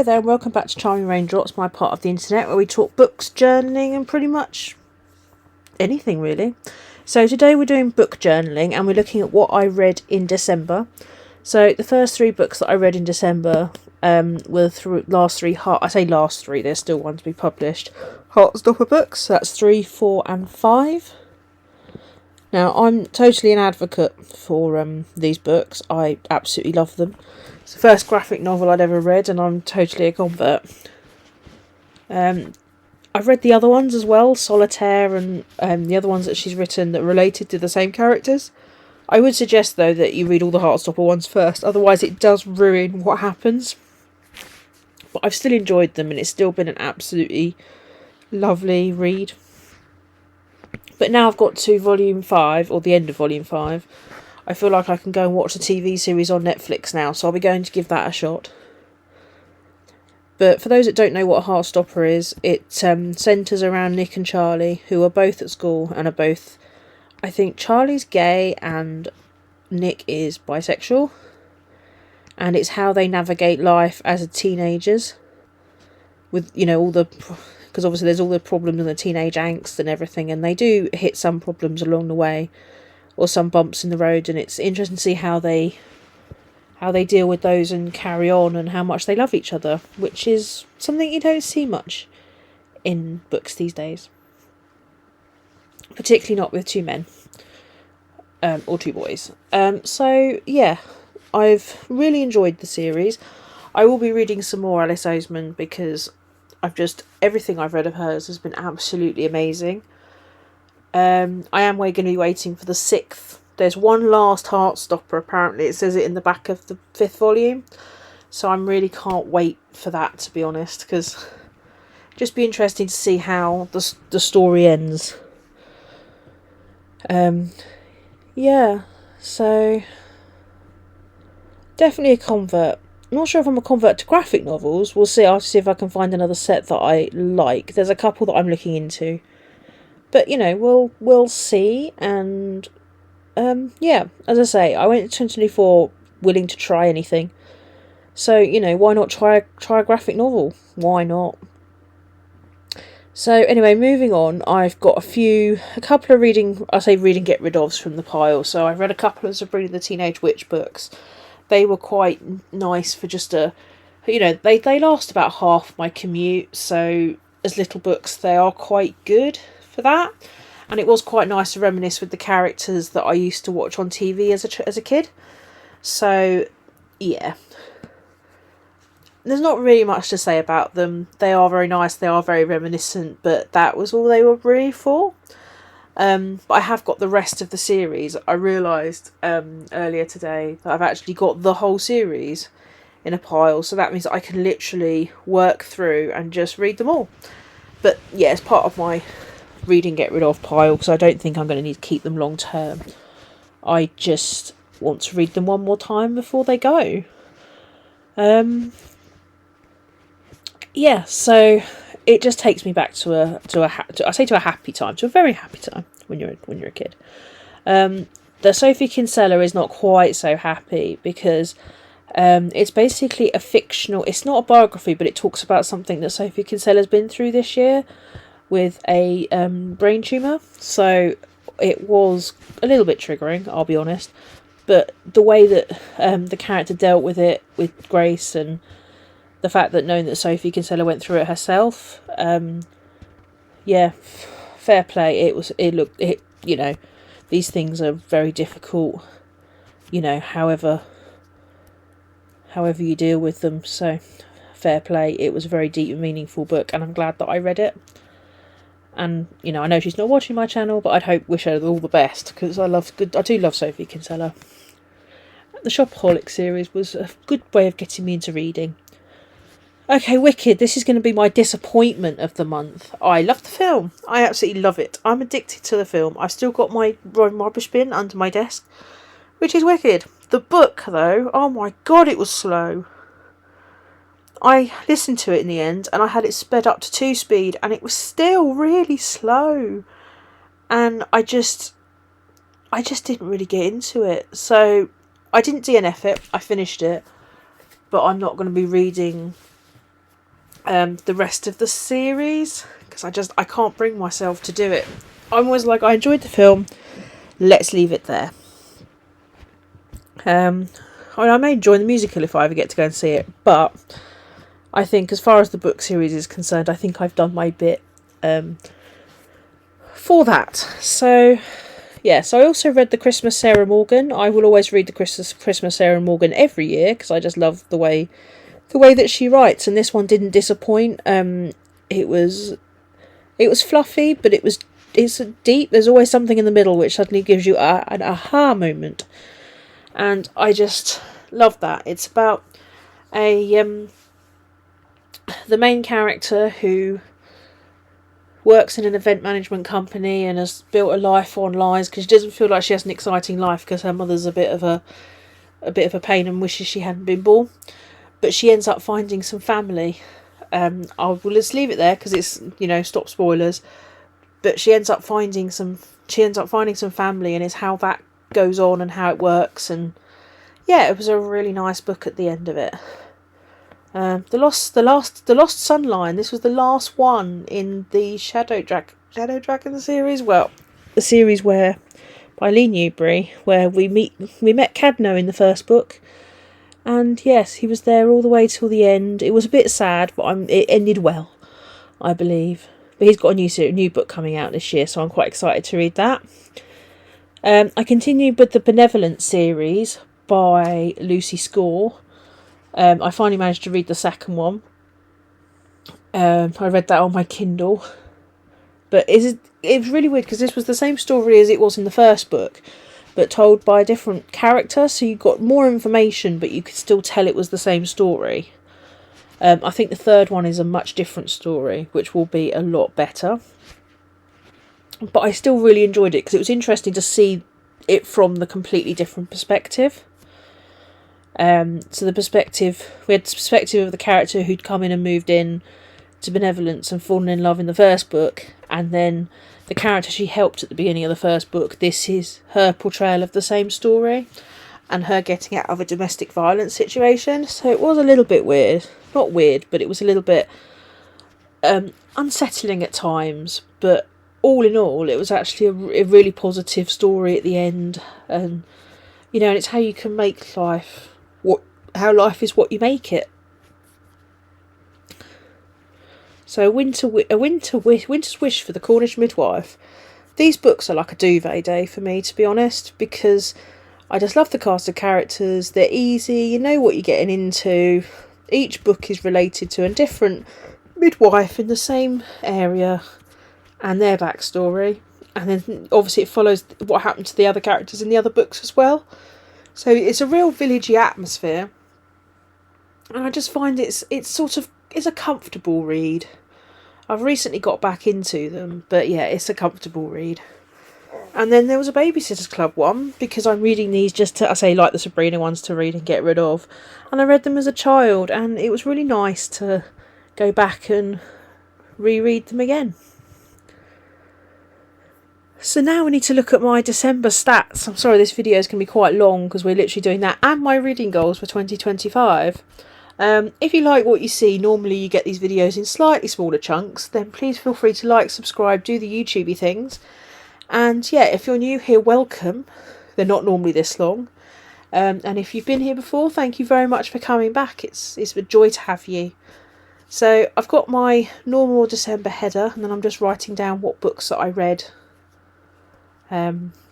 there, and welcome back to Charming Raindrops, my part of the internet where we talk books, journaling, and pretty much anything really. So today we're doing book journaling, and we're looking at what I read in December. So the first 3 books that I read in December were the last 3, I say last 3, there's still one to be published, Heartstopper books. So that's 3, 4 and 5. Now, I'm totally an advocate for these books. I absolutely love them. It's the first graphic novel I'd ever read, and I'm totally a convert. I've read the other ones as well, Solitaire and the other ones that she's written that are related to the same characters. I would suggest, though, that you read all the Heartstopper ones first, otherwise it does ruin what happens. But I've still enjoyed them, and it's still been an absolutely lovely read. But now I've got to Volume 5, or the end of Volume 5, I feel like I can go and watch a TV series on Netflix now, so I'll be going to give that a shot. But for those that don't know what Heartstopper is, it centres around Nick and Charlie, who are both at school and are both... I think Charlie's gay and Nick is bisexual. And it's how they navigate life as teenagers. With, you know, all the... Because obviously there's all the problems and the teenage angst and everything, and they do hit some problems along the way, or some bumps in the road, and it's interesting to see how they deal with those and carry on, and how much they love each other, which is something you don't see much in books these days. Particularly not with 2 men. Or 2 boys. So, yeah, I've really enjoyed the series. I will be reading some more Alice Oseman, because everything I've read of hers has been absolutely amazing. I am going to be waiting for the 6th. There's one last Heartstopper, apparently. It says it in the back of the 5th volume. So I really can't wait for that, to be honest, because just be interesting to see how the story ends. Yeah, so definitely a convert. I'm not sure if I'm a convert to graphic novels. We'll see. I'll see if I can find another set that I like. There's a couple that I'm looking into. But, you know, we'll see. And, yeah, as I say, I went to 2024 willing to try anything. So, you know, why not try a graphic novel? Why not? So, anyway, moving on, I've got a couple of reading get rid ofs from the pile. So I've read a couple of Sabrina the Teenage Witch books. They were quite nice for just they last about half my commute, so as little books they are quite good for that. And it was quite nice to reminisce with the characters that I used to watch on TV as a kid. So, yeah. There's not really much to say about them. They are very nice, they are very reminiscent, but that was all they were really for. But I have got the rest of the series. I realised earlier today that I've actually got the whole series in a pile, so that means that I can literally work through and just read them all. But yeah, it's part of my reading get rid of pile, because I don't think I'm going to need to keep them long term. I just want to read them one more time before they go. Yeah, so it just takes me back to a happy time, to a very happy time when you're a kid. The Sophie Kinsella is not quite so happy, because it's basically a fictional. It's not a biography, but it talks about something that Sophie Kinsella's been through this year with a brain tumour. So it was a little bit triggering, I'll be honest. But the way that the character dealt with it, with grace, and the fact that knowing that Sophie Kinsella went through it herself, yeah, fair play. You know, these things are very difficult, you know, however you deal with them. So fair play. It was a very deep and meaningful book, and I'm glad that I read it. And, you know, I know she's not watching my channel, but wish her all the best, because I do love Sophie Kinsella. The Shopaholic series was a good way of getting me into reading. Okay, Wicked. This is going to be my disappointment of the month. I love the film. I absolutely love it. I'm addicted to the film. I've still got my rubbish bin under my desk, which is Wicked. The book, though, oh my god, it was slow. I listened to it in the end, and I had it sped up to 2 speed, and it was still really slow. And I just didn't really get into it. So I didn't DNF it. I finished it. But I'm not going to be reading the rest of the series, because I can't bring myself to do it. I'm always like, I enjoyed the film, let's leave it there. I may enjoy the musical if I ever get to go and see it, but I think as far as the book series is concerned, I think I've done my bit for that. So yes, I also read the Christmas Sarah Morgan. I will always read the Christmas Sarah Morgan every year because I just love the way that she writes, and this one didn't disappoint. It was fluffy, but it's deep. There's always something in the middle which suddenly gives you an aha moment, and I just love that. It's about the main character who works in an event management company and has built a life on lies because she doesn't feel like she has an exciting life because her mother's a bit of a pain and wishes she hadn't been born. But she ends up finding some family. I'll just leave it there because it's, stop spoilers. But she ends up finding some family, and it's how that goes on and how it works. And yeah, it was a really nice book at the end of it. The Lost Sunline. This was the last one in the Shadow Dragon series. Well, the series where by Lee Newberry, where we met Cadno in the first book. And yes, he was there all the way till the end. It was a bit sad, but it ended well, I believe. But he's got a new book coming out this year, so I'm quite excited to read that. I continued with the Benevolent series by Lucy Score. I finally managed to read the second one. I read that on my Kindle. But it was really weird because this was the same story as it was in the first book, but told by a different character, so you got more information, but you could still tell it was the same story. I think the third one is a much different story, which will be a lot better. But I still really enjoyed it because it was interesting to see it from the completely different perspective. We had the perspective of the character who'd come in and moved in to Benevolence and fallen in love in the first book, and then the character she helped at the beginning of the first book. This is her portrayal of the same story and her getting out of a domestic violence situation. So it was a little bit weird. Not weird, but it was a little bit unsettling at times. But all in all, it was actually a really positive story at the end. And, and it's how you can make life, how life is what you make it. So Winter's Wish for the Cornish Midwife. These books are like a duvet day for me, to be honest, because I just love the cast of characters. They're easy, you know what you're getting into. Each book is related to a different midwife in the same area and their backstory. And then obviously it follows what happened to the other characters in the other books as well. So it's a real villagey atmosphere. And I just find it's a comfortable read. I've recently got back into them, but yeah, it's a comfortable read. And then there was a Babysitters Club one, because I'm reading these just to, like the Sabrina ones, to read and get rid of. And I read them as a child, and it was really nice to go back and reread them again. So now we need to look at my December stats. I'm sorry this video is going to be quite long because we're literally doing that and my reading goals for 2025. If you like what you see, normally you get these videos in slightly smaller chunks, then please feel free to like, subscribe, do the YouTubey things. And yeah, if you're new here, welcome. They're not normally this long. And if you've been here before, thank you very much for coming back. It's a joy to have you. So I've got my normal December header, and then I'm just writing down what books that I read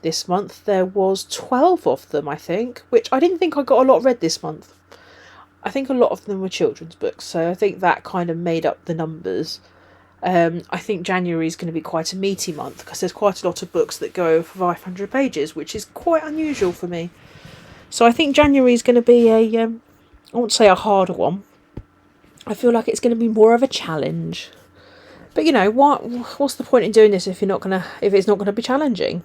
this month. There was 12 of them, I think, which I didn't think I got a lot read this month. I think a lot of them were children's books, so I think that kind of made up the numbers. I think January is going to be quite a meaty month because there's quite a lot of books that go over 500 pages, which is quite unusual for me. So I think January is going to be I won't say a harder one. I feel like it's going to be more of a challenge. But what's the point in doing this if it's not going to be challenging?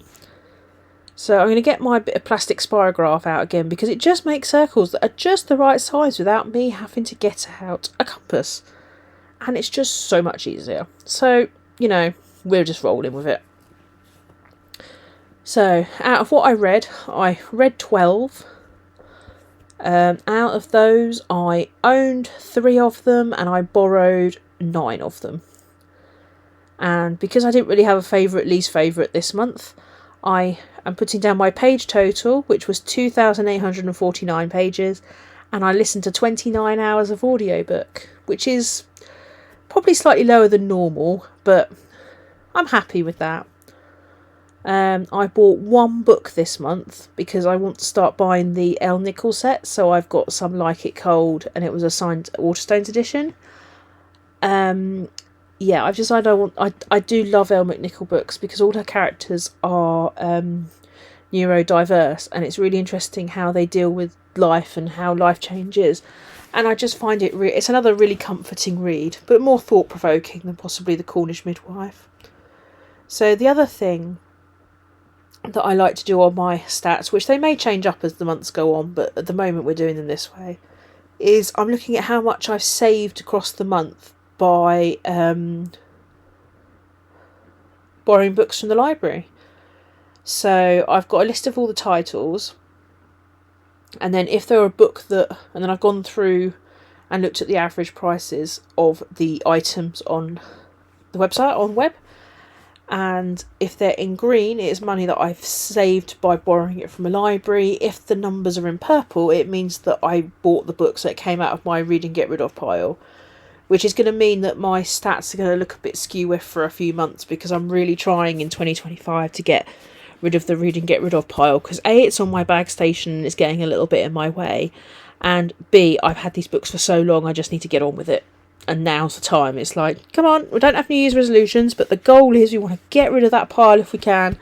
So I'm going to get my bit of plastic spirograph out again because it just makes circles that are just the right size without me having to get out a compass. And it's just so much easier. So, we're just rolling with it. So, out of what I read 12. Out of those, I owned 3 of them and I borrowed 9 of them. And because I didn't really have a favourite, least favourite this month, I am putting down my page total, which was 2,849 pages, and I listened to 29 hours of audiobook, which is probably slightly lower than normal, but I'm happy with that. I bought 1 book this month because I want to start buying the Elle Nickel set, so I've got Some Like It Cold, and it was a signed Waterstones edition. Yeah, I've decided I do love Elle McNichol books because all her characters are neurodiverse, and it's really interesting how they deal with life and how life changes. And I just find it's another really comforting read, but more thought-provoking than possibly The Cornish Midwife. So the other thing that I like to do on my stats, which they may change up as the months go on, but at the moment we're doing them this way, is I'm looking at how much I've saved across the month by borrowing books from the library. So I've got a list of all the titles, and then if they're a book and then I've gone through and looked at the average prices of the items on the website, on web, and if they're in green, it is money that I've saved by borrowing it from a library. If the numbers are in purple, it means that I bought the books that came out of my read and get rid of pile, which is going to mean that my stats are going to look a bit skew for a few months, because I'm really trying in 2025 to get rid of the read and get rid of pile, because A, it's on my bag station and it's getting a little bit in my way, and B, I've had these books for so long I just need to get on with it, and now's the time. It's like, come on, we don't have New Year's resolutions, but the goal is we want to get rid of that pile if we can.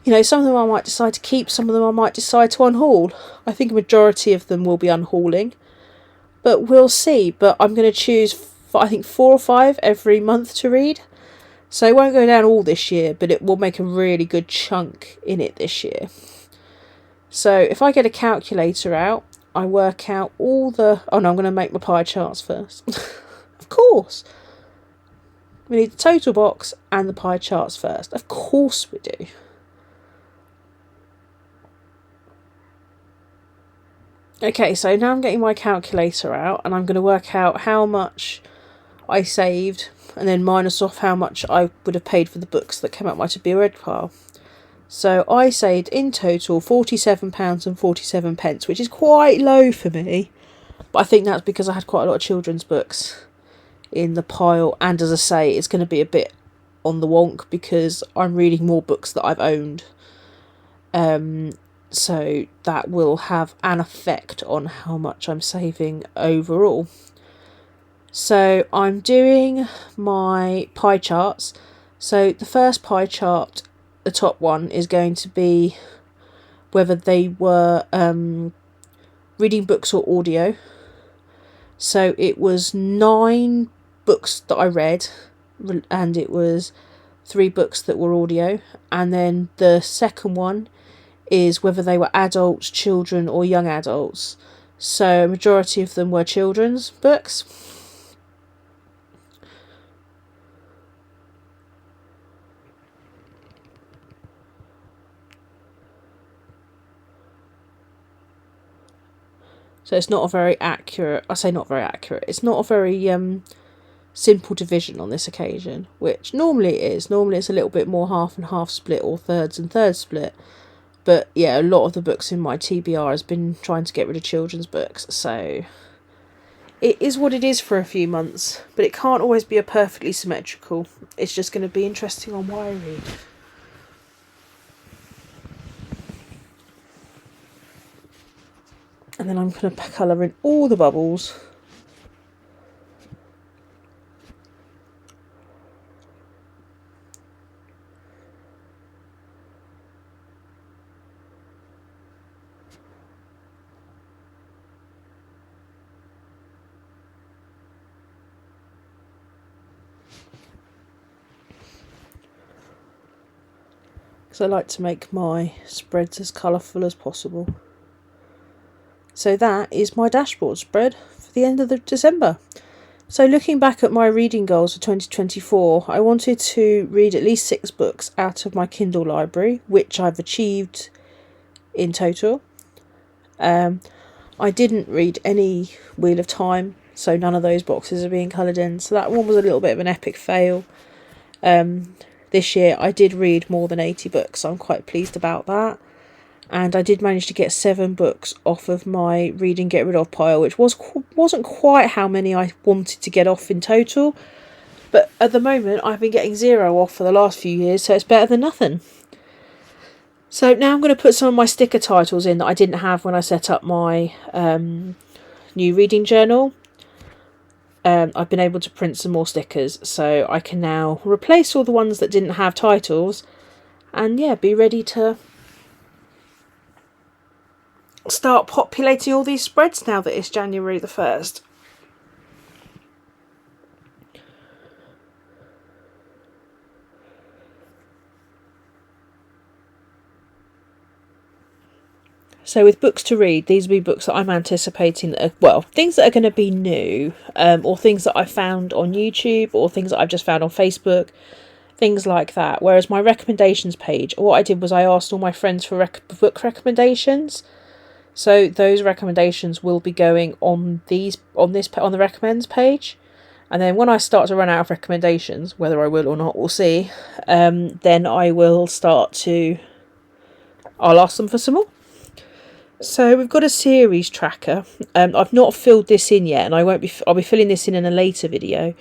You know, some of them I might decide to keep, some of them I might decide to unhaul. I think a majority of them will be unhauling, but we'll see. But I'm going to choose, I think, 4 or 5 every month to read. So it won't go down all this year, but it will make a really good chunk in it this year. So if I get a calculator out, I work out all the... Oh no, I'm going to make my pie charts first. Of course. We need the total box and the pie charts first. Of course we do. Okay, so now I'm getting my calculator out, and I'm going to work out how much I saved, and then minus off how much I would have paid for the books that came out my to be read pile. So I saved in total £47.47, which is quite low for me, but I think that's because I had quite a lot of children's books in the pile, and as I say, it's going to be a bit on the wonk because I'm reading more books that I've owned. So that will have an effect on how much I'm saving overall. So I'm doing my pie charts. So the first pie chart, the top one, is going to be whether they were reading books or audio. So it was 9 books that I read, and it was 3 books that were audio. And then the second one is whether they were adults, children, or young adults. So a majority of them were children's books. So it's not a very accurate... I say not very accurate. It's not a very simple division on this occasion, which normally it is. Normally it's a little bit more half and half split, or thirds and thirds split. But yeah, a lot of the books in my TBR has been trying to get rid of children's books, so it is what it is for a few months, but it can't always be a perfectly symmetrical. It's just going to be interesting on what I read. And then I'm going to colour in all the bubbles. Because I like to make my spreads as colourful as possible. So that is my dashboard spread for the end of December. So looking back at my reading goals for 2024, I wanted to read at least 6 books out of my Kindle library, which I've achieved in total. I I didn't read any Wheel of Time, so none of those boxes are being coloured in. So that one was a little bit of an epic fail. This year I did read more than 80 books, so I'm quite pleased about that. And I did manage to get 7 books off of my read and get rid of pile, which wasn't quite how many I wanted to get off in total. But at the moment, I've been getting 0 off for the last few years, so it's better than nothing. So now I'm going to put some of my sticker titles in that I didn't have when I set up my new reading journal. I've been able to print some more stickers, so I can now replace all the ones that didn't have titles and, yeah, be ready to start populating all these spreads now that it's January the 1st. So with books to read, these will be books that I'm anticipating that are, well, things that are going to be new, or things that I found on YouTube, or things that I've just found on Facebook, things like that. Whereas my recommendations page, what I did was I asked all my friends for book recommendations. So those recommendations will be going on the recommends page, and then when I start to run out of recommendations, whether I will or not, we'll see. Then I'll ask them for some more. So we've got a series tracker. I've not filled this in yet, and I'll be filling this in a later video,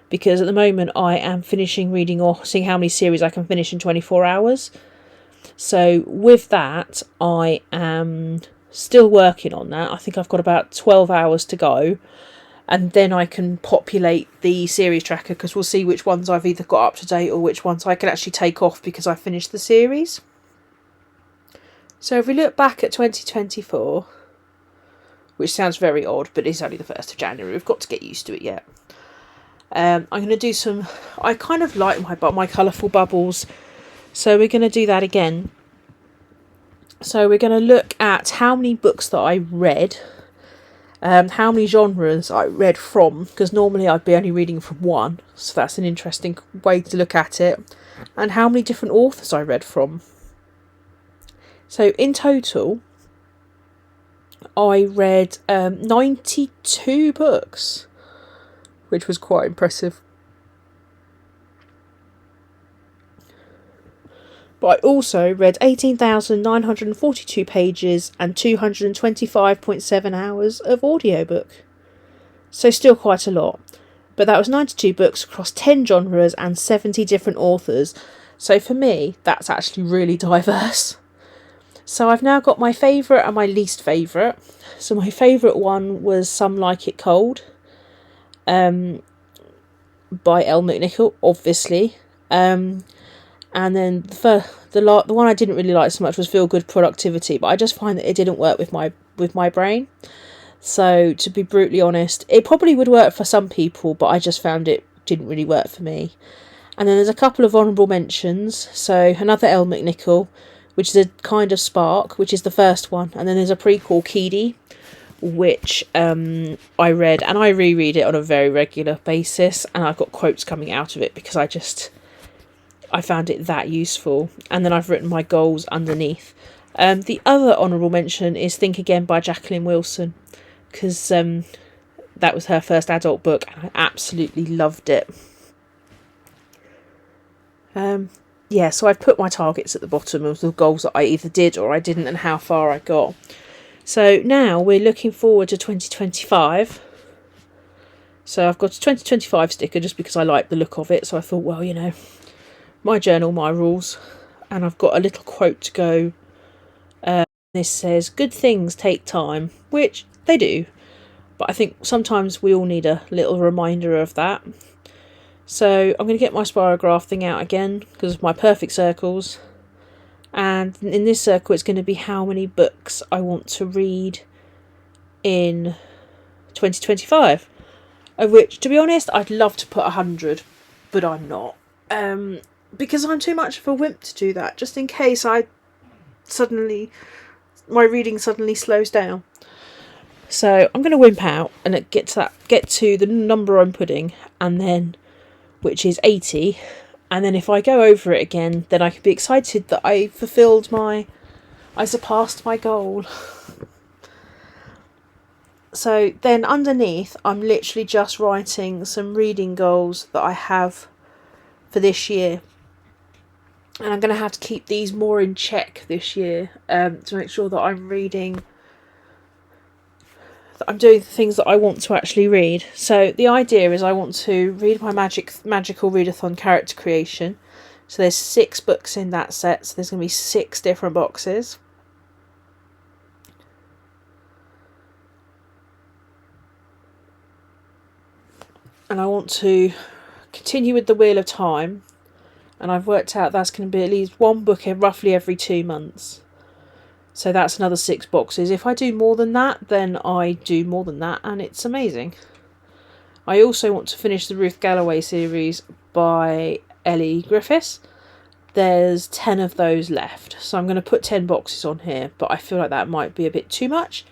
because at the moment I am finishing reading or seeing how many series I can finish in 24 hours. So with that, I am still working on that. I think I've got about 12 hours to go, and then I can populate the series tracker, because we'll see which ones I've either got up to date or which ones I can actually take off because I finished the series. So if we look back at 2024, which sounds very odd, but it's only the 1st of January, we've got to get used to it yet. I'm going to do some, I kind of like my colourful bubbles, so we're going to do that again. So we're going to look at how many books that I read, how many genres I read from, because normally I'd be only reading from one, so that's an interesting way to look at it, and how many different authors I read from. So in total, I read 92 books, which was quite impressive. But I also read 18,942 pages and 225.7 hours of audiobook. So still quite a lot. But that was 92 books across 10 genres and 70 different authors. So for me, that's actually really diverse. So I've now got my favourite and my least favourite. So my favourite one was Some Like It Cold, by Elle McNichol, obviously. And then the one I didn't really like so much was Feel Good Productivity, but I just find that it didn't work with my brain. So to be brutally honest, it probably would work for some people, but I just found it didn't really work for me. And then there's a couple of honourable mentions. So another Elle McNichol, which is A Kind of Spark, which is the first one. And then there's a prequel, Keedy, which I read, and I reread it on a very regular basis, and I've got quotes coming out of it because I found it that useful. And then I've written my goals underneath. The other honourable mention is Think Again by Jacqueline Wilson, because that was her first adult book, and I absolutely loved it. Yeah, so I've put my targets at the bottom of the goals that I either did or I didn't, and how far I got. So now we're looking forward to 2025. So I've got a 2025 sticker just because I like the look of it. So I thought, well, my journal, my rules. And I've got a little quote to go. This says, good things take time, which they do. But I think sometimes we all need a little reminder of that. So I'm going to get my spirograph thing out again because of my perfect circles. And in this circle, it's going to be how many books I want to read in 2025. Of which, to be honest, I'd love to put 100, but I'm not. Because I'm too much of a wimp to do that, just in case my reading suddenly slows down. So I'm going to wimp out and get to the number I'm putting, and then, which is 80. And then if I go over it again, then I can be excited that I surpassed my goal. So then underneath, I'm literally just writing some reading goals that I have for this year. And I'm going to have to keep these more in check this year, to make sure that I'm reading, that I'm doing the things that I want to actually read. So the idea is I want to read my magical readathon character creation. So there's 6 books in that set, so there's going to be 6 different boxes. And I want to continue with the Wheel of Time, and I've worked out that's going to be at least 1 book roughly every 2 months. So that's another 6 boxes. If I do more than that, then I do more than that, and it's amazing. I also want to finish the Ruth Galloway series by Ellie Griffiths. There's 10 of those left, so I'm going to put 10 boxes on here, but I feel like that might be a bit too much.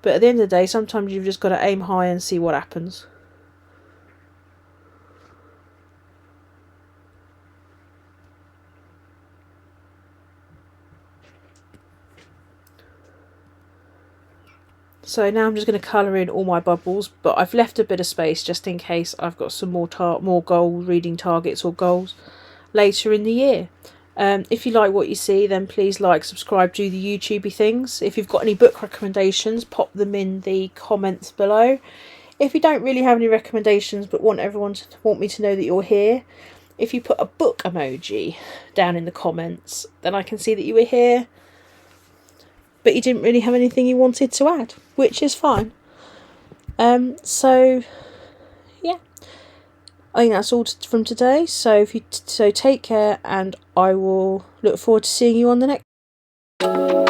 But at the end of the day, sometimes you've just got to aim high and see what happens. So now I'm just going to colour in all my bubbles, but I've left a bit of space just in case I've got some more goal reading targets or goals later in the year. If you like what you see, then please like, subscribe, do the YouTubey things. If you've got any book recommendations, pop them in the comments below. If you don't really have any recommendations but want me to know that you're here, if you put a book emoji down in the comments, then I can see that you were here, but you didn't really have anything you wanted to add, which is fine. So yeah, I think that's all from today. So take care, and I will look forward to seeing you on the next.